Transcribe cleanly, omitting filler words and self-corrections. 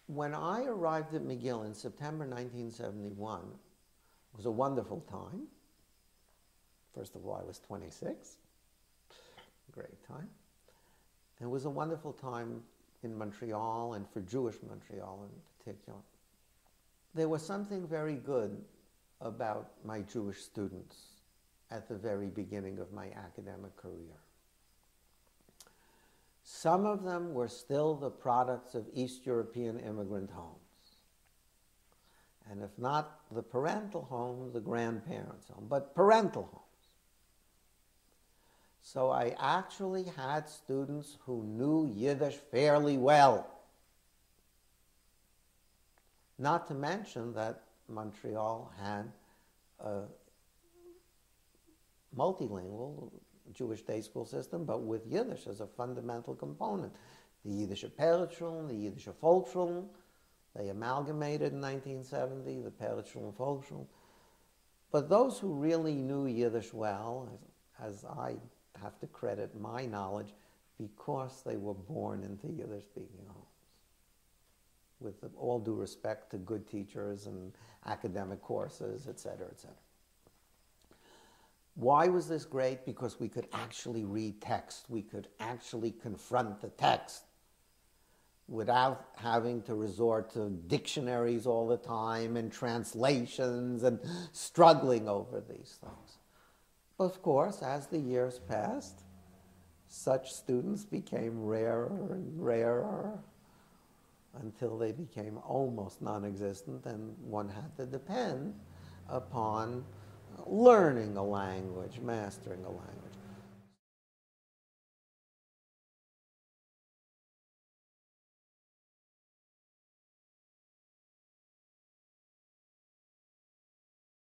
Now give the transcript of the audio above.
When I arrived at McGill in September 1971, it was a wonderful time. First of all, I was 26. Great time. It was a wonderful time in Montreal, and for Jewish Montreal in particular. There was something very good about my Jewish students at the very beginning of my academic career. Some of them were still the products of East European immigrant homes. And if not the parental home, the grandparents' home, but parental homes. So I actually had students who knew Yiddish fairly well. Not to mention that Montreal had a multilingual Jewish day school system, but with Yiddish as a fundamental component. The Yiddische Perlschule, the Yiddische Volksschule, they amalgamated in 1970, the Perlschule and Volksschule. But those who really knew Yiddish well, as I have to credit my knowledge, because they were born into Yiddish-speaking homes. With all due respect to good teachers and academic courses, et cetera, et cetera. Why was this great? Because we could actually read text. We could actually confront the text without having to resort to dictionaries all the time and translations and struggling over these things. Of course, as the years passed, such students became rarer and rarer until they became almost non-existent, and one had to depend upon learning a language, mastering a language.